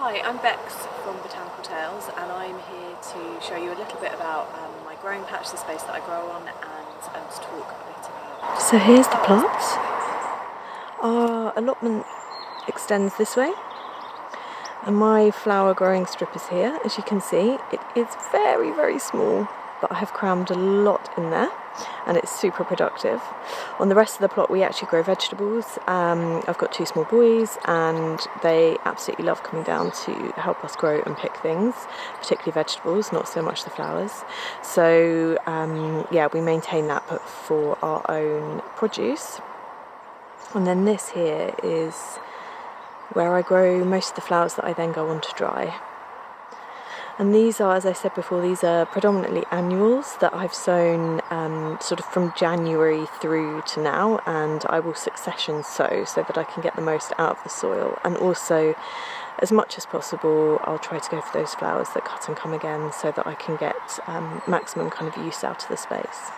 Hi, I'm Bex from Botanical Tales, and I'm here to show you a little bit about my growing patch, the space that I grow on, and to talk a bit about... So here's the plot. Our allotment extends this way, and my flower growing strip is here. As you can see, it is very, very small, but I have crammed a lot in there, and it's super productive. On the rest of the plot we actually grow vegetables. I've got two small boys and they absolutely love coming down to help us grow and pick things, particularly vegetables, not so much the flowers. So yeah, we maintain that but for our own produce. And then this here is where I grow most of the flowers that I then go on to dry. And these are, as I said before, these are predominantly annuals that I've sown sort of from January through to now, and I will succession sow so that I can get the most out of the soil. And also, as much as possible, I'll try to go for those flowers that cut and come again so that I can get maximum kind of use out of the space.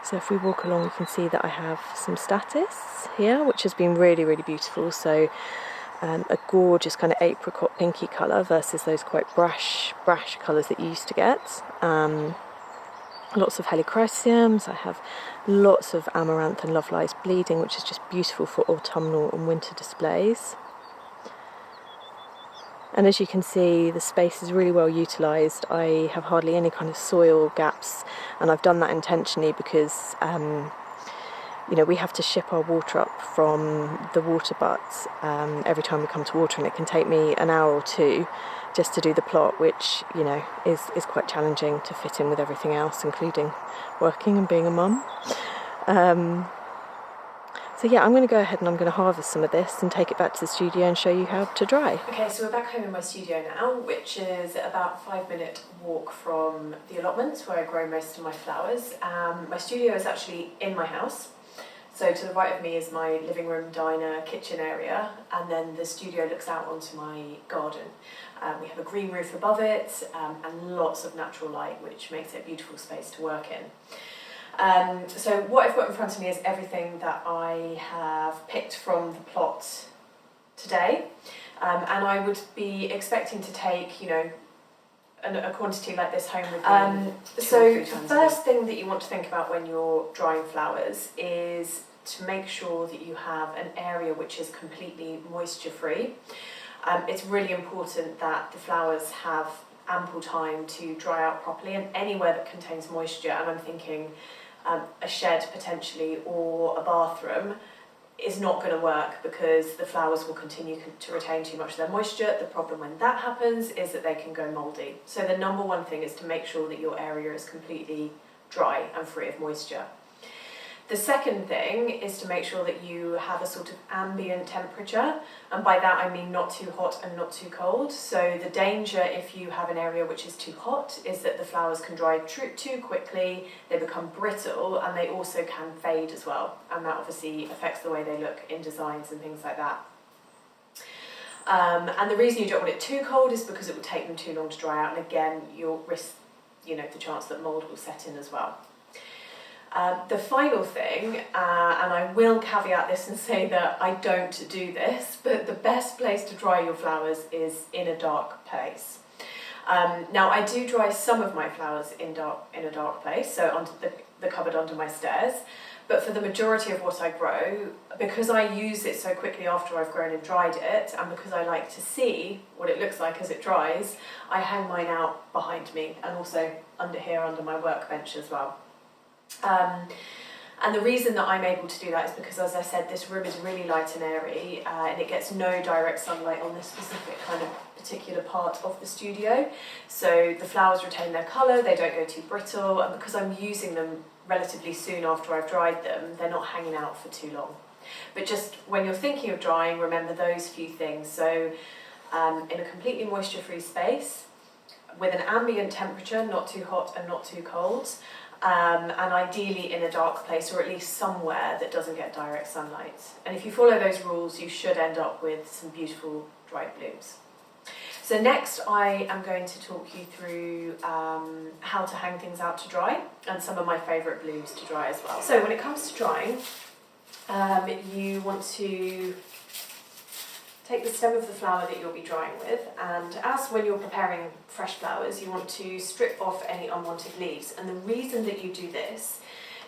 So if we walk along, we can see that I have some statice here, which has been really, really beautiful. So a gorgeous kind of apricot pinky colour versus those quite brash colours that you used to get. Lots of helichrysums. I have lots of amaranth and love lies bleeding, which is just beautiful for autumnal and winter displays. And as you can see, the space is really well utilised. I have hardly any kind of soil gaps, and I've done that intentionally because you know, we have to ship our water up from the water butts every time we come to water, and it can take me an hour or two just to do the plot, which, you know, is quite challenging to fit in with everything else, including working and being a mum. So yeah, I'm going to go ahead and I'm going to harvest some of this and take it back to the studio and show you how to dry. Okay, so we're back home in my studio now, which is about a 5-minute walk from the allotment where I grow most of my flowers. My studio is actually in my house. So to the right of me is my living room, diner, kitchen area, and then the studio looks out onto my garden. We have a green roof above it and lots of natural light, which makes it a beautiful space to work in. So what I've got in front of me is everything that I have picked from the plot today, and I would be expecting to take, you know, a quantity like this home with me. So the first thing that you want to think about when you're drying flowers is to make sure that you have an area which is completely moisture free. It's really important that the flowers have ample time to dry out properly, and anywhere that contains moisture, and I'm thinking a shed potentially or a bathroom, is not going to work because the flowers will continue to retain too much of their moisture. The problem when that happens is that they can go mouldy. So the number one thing is to make sure that your area is completely dry and free of moisture. The second thing is to make sure that you have a sort of ambient temperature, and by that I mean not too hot and not too cold. So the danger if you have an area which is too hot is that the flowers can dry too quickly, they become brittle, and they also can fade as well, and that obviously affects the way they look in designs and things like that. And the reason you don't want it too cold is because it will take them too long to dry out, and again you'll risk, you know, the chance that mould will set in as well. The final thing, and I will caveat this and say that I don't do this, but the best place to dry your flowers is in a dark place. Now I do dry some of my flowers in a dark place, so under the cupboard under my stairs, but for the majority of what I grow, because I use it so quickly after I've grown and dried it, and because I like to see what it looks like as it dries, I hang mine out behind me and also under here under my workbench as well. And the reason that I'm able to do that is because, as I said, this room is really light and airy, and it gets no direct sunlight on this specific kind of particular part of the studio. So the flowers retain their colour, they don't go too brittle, and because I'm using them relatively soon after I've dried them, they're not hanging out for too long. But just when you're thinking of drying, remember those few things. So in a completely moisture-free space, with an ambient temperature, not too hot and not too cold, and ideally in a dark place, or at least somewhere that doesn't get direct sunlight. And if you follow those rules, you should end up with some beautiful dried blooms. So next I am going to talk you through how to hang things out to dry, and some of my favourite blooms to dry as well. So when it comes to drying, you want to take the stem of the flower that you'll be drying with, and as when you're preparing fresh flowers, you want to strip off any unwanted leaves. And the reason that you do this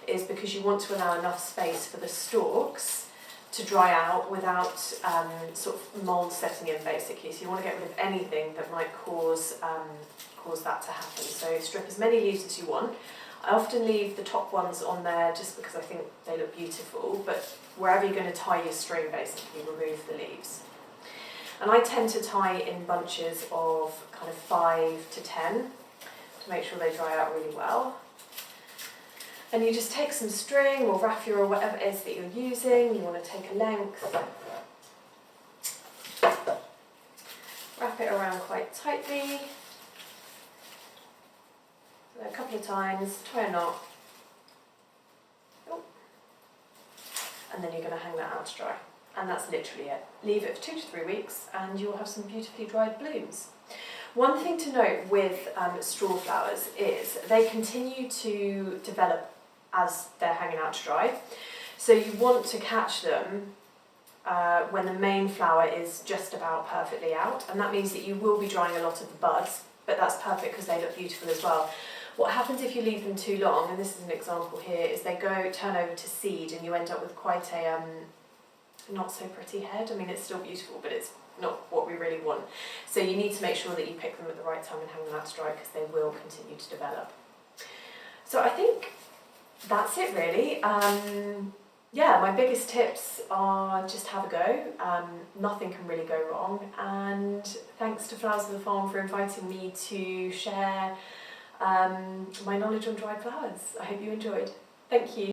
is because you want to allow enough space for the stalks to dry out without sort of mould setting in, basically. So you want to get rid of anything that might cause that to happen. So strip as many leaves as you want. I often leave the top ones on there just because I think they look beautiful, but wherever you're going to tie your string, basically, remove the leaves. And I tend to tie in bunches of kind of 5 to 10 to make sure they dry out really well. And you just take some string or raffia or whatever it is that you're using. You want to take a length, wrap it around quite tightly, so a couple of times, tie a knot, and then you're going to hang that out to dry. And that's literally it. Leave it for 2 to 3 weeks and you'll have some beautifully dried blooms. One thing to note with straw flowers is they continue to develop as they're hanging out to dry. So you want to catch them when the main flower is just about perfectly out, and that means that you will be drying a lot of the buds, but that's perfect because they look beautiful as well. What happens if you leave them too long, and this is an example here, is they turn over to seed and you end up with quite a not so pretty head. I mean, it's still beautiful, but it's not what we really want. So you need to make sure that you pick them at the right time and hang them out to dry because they will continue to develop. So I think that's it really. Yeah, my biggest tips are just have a go. Nothing can really go wrong. And thanks to Flowers of the Farm for inviting me to share my knowledge on dried flowers. I hope you enjoyed. Thank you.